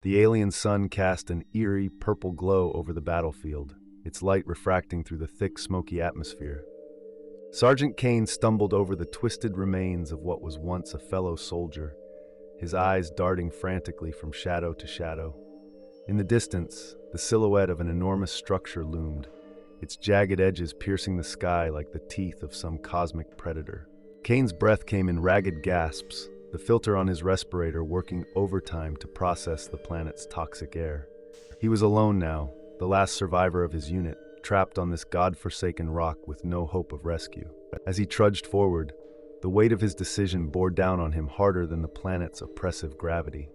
The alien sun cast an eerie purple glow over the battlefield, its light refracting through the thick, smoky atmosphere. Sergeant Kane stumbled over the twisted remains of what was once a fellow soldier, his eyes darting frantically from shadow to shadow. In the distance, the silhouette of an enormous structure loomed, its jagged edges piercing the sky like the teeth of some cosmic predator. Kane's breath came in ragged gasps, the filter on his respirator working overtime to process the planet's toxic air. He was alone now, the last survivor of his unit, trapped on this god-forsaken rock with no hope of rescue. As he trudged forward, the weight of his decision bore down on him harder than the planet's oppressive gravity.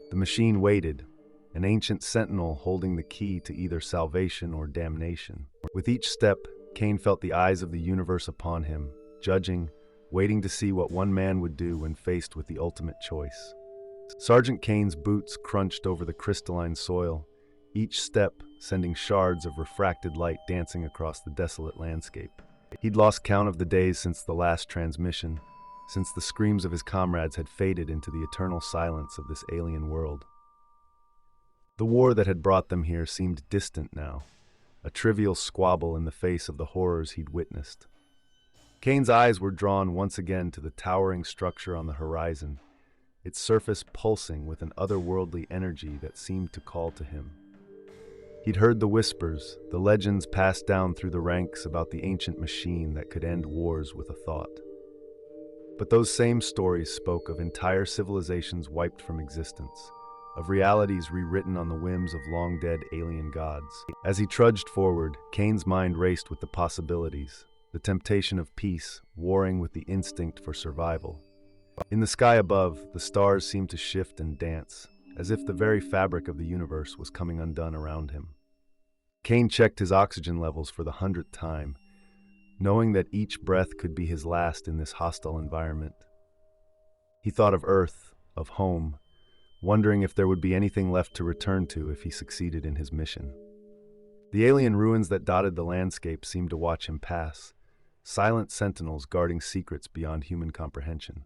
The machine waited, an ancient sentinel holding the key to either salvation or damnation. With each step, Kane felt the eyes of the universe upon him, judging, waiting to see what one man would do when faced with the ultimate choice. Sergeant Kane's boots crunched over the crystalline soil, each step sending shards of refracted light dancing across the desolate landscape. He'd lost count of the days since the last transmission, since the screams of his comrades had faded into the eternal silence of this alien world. The war that had brought them here seemed distant now, a trivial squabble in the face of the horrors he'd witnessed. Kane's eyes were drawn once again to the towering structure on the horizon, its surface pulsing with an otherworldly energy that seemed to call to him. He'd heard the whispers, the legends passed down through the ranks about the ancient machine that could end wars with a thought. But those same stories spoke of entire civilizations wiped from existence, of realities rewritten on the whims of long-dead alien gods. As he trudged forward, Kane's mind raced with the possibilities, the temptation of peace warring with the instinct for survival. In the sky above, the stars seemed to shift and dance, as if the very fabric of the universe was coming undone around him. Kane checked his oxygen levels for the 100th time, knowing that each breath could be his last in this hostile environment. He thought of Earth, of home, wondering if there would be anything left to return to if he succeeded in his mission. The alien ruins that dotted the landscape seemed to watch him pass, silent sentinels guarding secrets beyond human comprehension.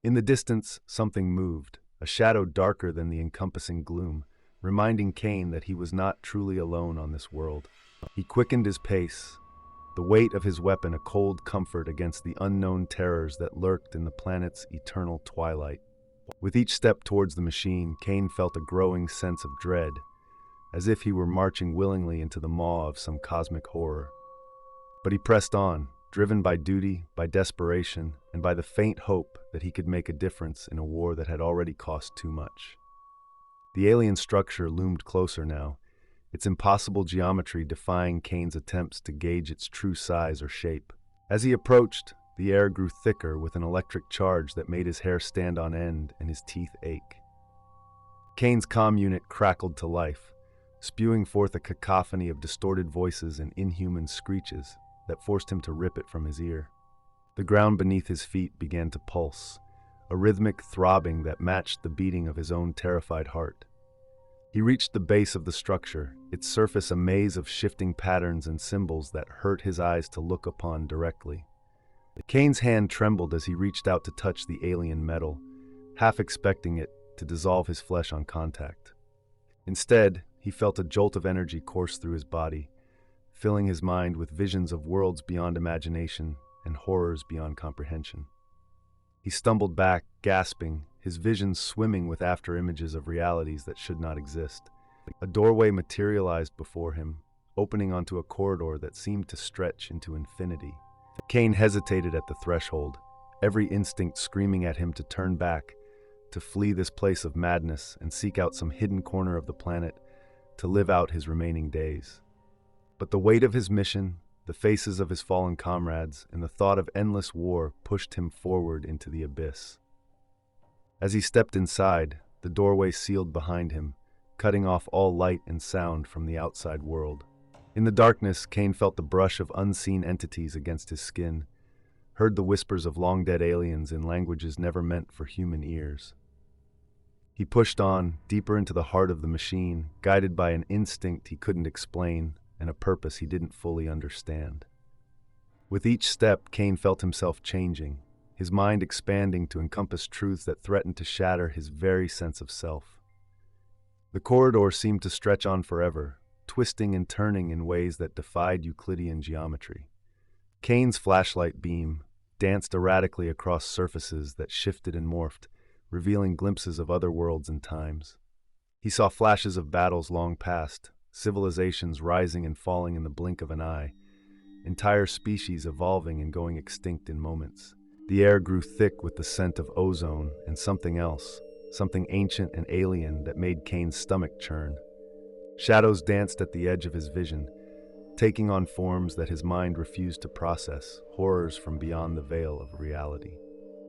In the distance, something moved, a shadow darker than the encompassing gloom, reminding Kane that he was not truly alone on this world. He quickened his pace, the weight of his weapon a cold comfort against the unknown terrors that lurked in the planet's eternal twilight. With each step towards the machine, Kane felt a growing sense of dread, as if he were marching willingly into the maw of some cosmic horror. But he pressed on, driven by duty, by desperation, and by the faint hope that he could make a difference in a war that had already cost too much. The alien structure loomed closer now, its impossible geometry defying Kane's attempts to gauge its true size or shape. As he approached, the air grew thicker with an electric charge that made his hair stand on end and his teeth ache. Kane's comm unit crackled to life, spewing forth a cacophony of distorted voices and inhuman screeches that forced him to rip it from his ear. The ground beneath his feet began to pulse, a rhythmic throbbing that matched the beating of his own terrified heart. He reached the base of the structure, its surface a maze of shifting patterns and symbols that hurt his eyes to look upon directly. Kane's hand trembled as he reached out to touch the alien metal, half expecting it to dissolve his flesh on contact. Instead, he felt a jolt of energy course through his body, filling his mind with visions of worlds beyond imagination and horrors beyond comprehension. He stumbled back, gasping, his visions swimming with after-images of realities that should not exist. A doorway materialized before him, opening onto a corridor that seemed to stretch into infinity. Kane hesitated at the threshold, every instinct screaming at him to turn back, to flee this place of madness and seek out some hidden corner of the planet to live out his remaining days. But the weight of his mission, the faces of his fallen comrades, and the thought of endless war pushed him forward into the abyss. As he stepped inside, the doorway sealed behind him, cutting off all light and sound from the outside world. In the darkness, Kane felt the brush of unseen entities against his skin, heard the whispers of long-dead aliens in languages never meant for human ears. He pushed on, deeper into the heart of the machine, guided by an instinct he couldn't explain and a purpose he didn't fully understand. With each step, Kane felt himself changing, his mind expanding to encompass truths that threatened to shatter his very sense of self. The corridor seemed to stretch on forever, twisting and turning in ways that defied Euclidean geometry. Kane's flashlight beam danced erratically across surfaces that shifted and morphed, revealing glimpses of other worlds and times. He saw flashes of battles long past, civilizations rising and falling in the blink of an eye, entire species evolving and going extinct in moments. The air grew thick with the scent of ozone and something else, something ancient and alien that made Kane's stomach churn. Shadows danced at the edge of his vision, taking on forms that his mind refused to process, horrors from beyond the veil of reality.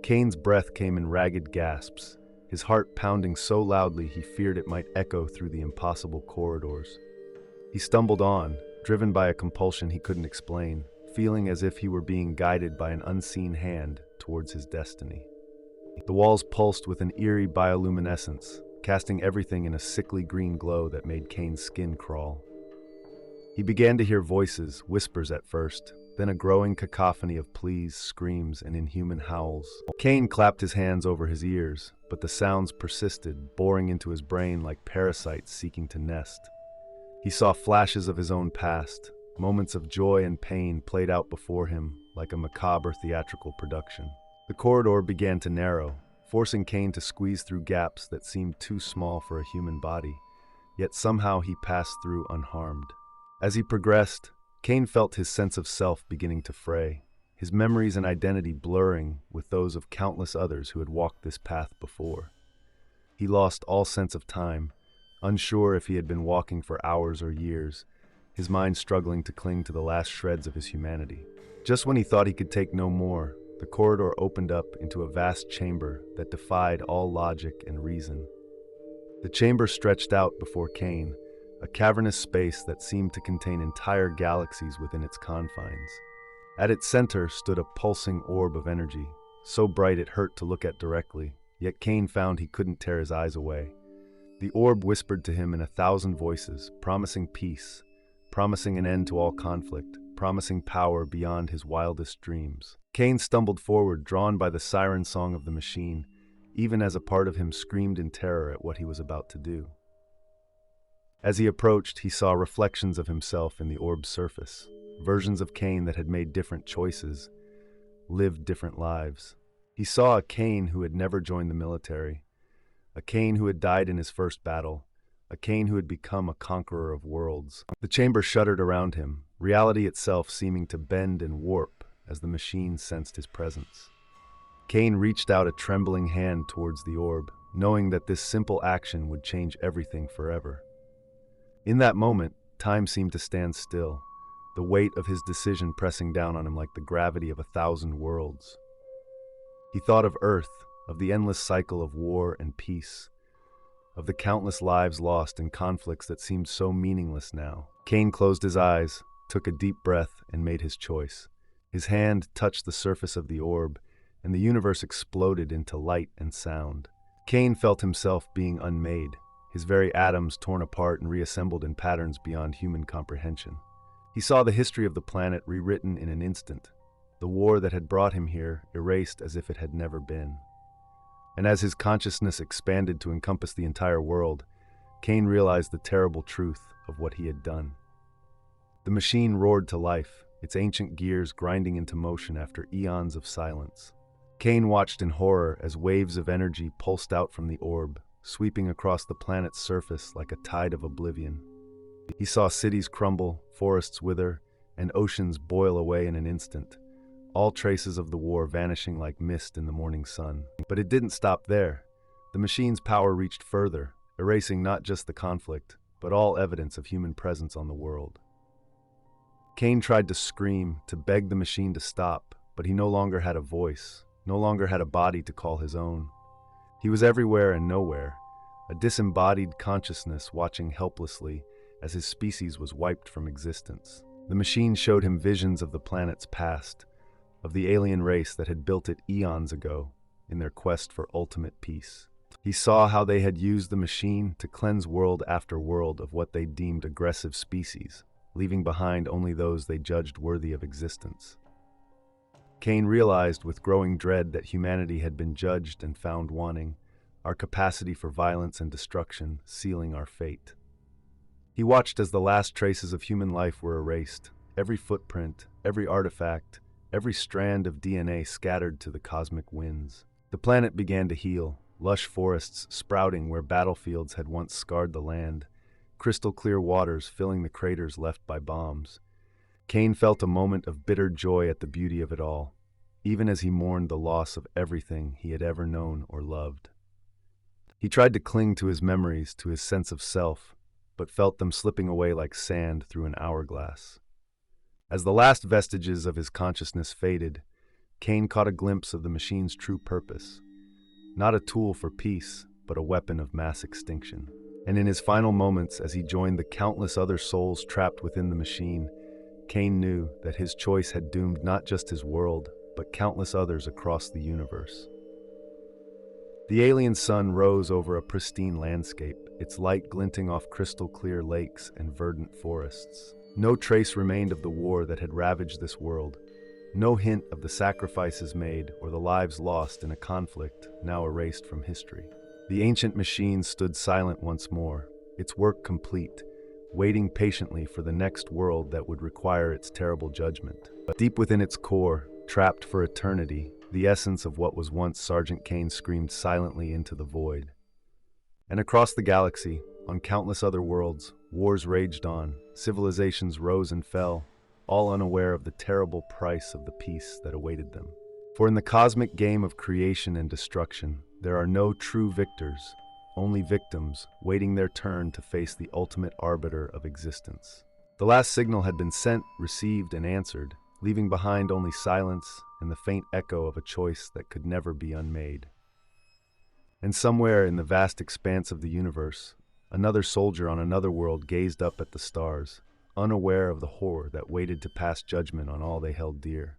Kane's breath came in ragged gasps, his heart pounding so loudly he feared it might echo through the impossible corridors. He stumbled on, driven by a compulsion he couldn't explain, feeling as if he were being guided by an unseen hand towards his destiny. The walls pulsed with an eerie bioluminescence, casting everything in a sickly green glow that made Kane's skin crawl. He began to hear voices, whispers at first, then a growing cacophony of pleas, screams, and inhuman howls. Kane clapped his hands over his ears, but the sounds persisted, boring into his brain like parasites seeking to nest. He saw flashes of his own past, moments of joy and pain played out before him like a macabre theatrical production. The corridor began to narrow, forcing Kane to squeeze through gaps that seemed too small for a human body, yet somehow he passed through unharmed. As he progressed, Kane felt his sense of self beginning to fray, his memories and identity blurring with those of countless others who had walked this path before. He lost all sense of time, unsure if he had been walking for hours or years, his mind struggling to cling to the last shreds of his humanity. Just when he thought he could take no more, the corridor opened up into a vast chamber that defied all logic and reason. The chamber stretched out before Kane, a cavernous space that seemed to contain entire galaxies within its confines. At its center stood a pulsing orb of energy, so bright it hurt to look at directly, yet Kane found he couldn't tear his eyes away. The orb whispered to him in 1,000 voices, promising peace, promising an end to all conflict, promising power beyond his wildest dreams. Kane stumbled forward, drawn by the siren song of the machine, even as a part of him screamed in terror at what he was about to do. As he approached, he saw reflections of himself in the orb's surface, versions of Kane that had made different choices, lived different lives. He saw a Kane who had never joined the military, a Kane who had died in his first battle, a Kane who had become a conqueror of worlds. The chamber shuddered around him, reality itself seeming to bend and warp as the machine sensed his presence. Kane reached out a trembling hand towards the orb, knowing that this simple action would change everything forever. In that moment, time seemed to stand still, the weight of his decision pressing down on him like the gravity of 1,000 worlds. He thought of Earth, of the endless cycle of war and peace, of the countless lives lost in conflicts that seemed so meaningless now. Kane closed his eyes, took a deep breath, and made his choice. His hand touched the surface of the orb, and the universe exploded into light and sound. Kane felt himself being unmade, his very atoms torn apart and reassembled in patterns beyond human comprehension. He saw the history of the planet rewritten in an instant, the war that had brought him here erased as if it had never been. And as his consciousness expanded to encompass the entire world, Kane realized the terrible truth of what he had done. The machine roared to life, its ancient gears grinding into motion after eons of silence. Kane watched in horror as waves of energy pulsed out from the orb, sweeping across the planet's surface like a tide of oblivion. He saw cities crumble, forests wither, and oceans boil away in an instant, all traces of the war vanishing like mist in the morning sun. But it didn't stop there. The machine's power reached further, erasing not just the conflict, but all evidence of human presence on the world. Kane tried to scream, to beg the machine to stop, but he no longer had a voice, no longer had a body to call his own. He was everywhere and nowhere, a disembodied consciousness watching helplessly as his species was wiped from existence. The machine showed him visions of the planet's past, of the alien race that had built it eons ago in their quest for ultimate peace. He saw how they had used the machine to cleanse world after world of what they deemed aggressive species, leaving behind only those they judged worthy of existence. Kane realized with growing dread that humanity had been judged and found wanting, our capacity for violence and destruction sealing our fate. He watched as the last traces of human life were erased, every footprint, every artifact, every strand of DNA scattered to the cosmic winds. The planet began to heal, lush forests sprouting where battlefields had once scarred the land, crystal-clear waters filling the craters left by bombs. Kane felt a moment of bitter joy at the beauty of it all, even as he mourned the loss of everything he had ever known or loved. He tried to cling to his memories, to his sense of self, but felt them slipping away like sand through an hourglass. As the last vestiges of his consciousness faded, Kane caught a glimpse of the machine's true purpose. Not a tool for peace, but a weapon of mass extinction. And in his final moments, as he joined the countless other souls trapped within the machine, Kane knew that his choice had doomed not just his world, but countless others across the universe. The alien sun rose over a pristine landscape, its light glinting off crystal-clear lakes and verdant forests. No trace remained of the war that had ravaged this world, no hint of the sacrifices made or the lives lost in a conflict now erased from history. The ancient machine stood silent once more, its work complete, waiting patiently for the next world that would require its terrible judgment. But deep within its core, trapped for eternity, the essence of what was once Sergeant Kane screamed silently into the void. And across the galaxy, on countless other worlds, wars raged on, civilizations rose and fell, all unaware of the terrible price of the peace that awaited them. For in the cosmic game of creation and destruction, there are no true victors, only victims waiting their turn to face the ultimate arbiter of existence. The last signal had been sent, received, and answered, leaving behind only silence and the faint echo of a choice that could never be unmade. And somewhere in the vast expanse of the universe, another soldier on another world gazed up at the stars, unaware of the horror that waited to pass judgment on all they held dear.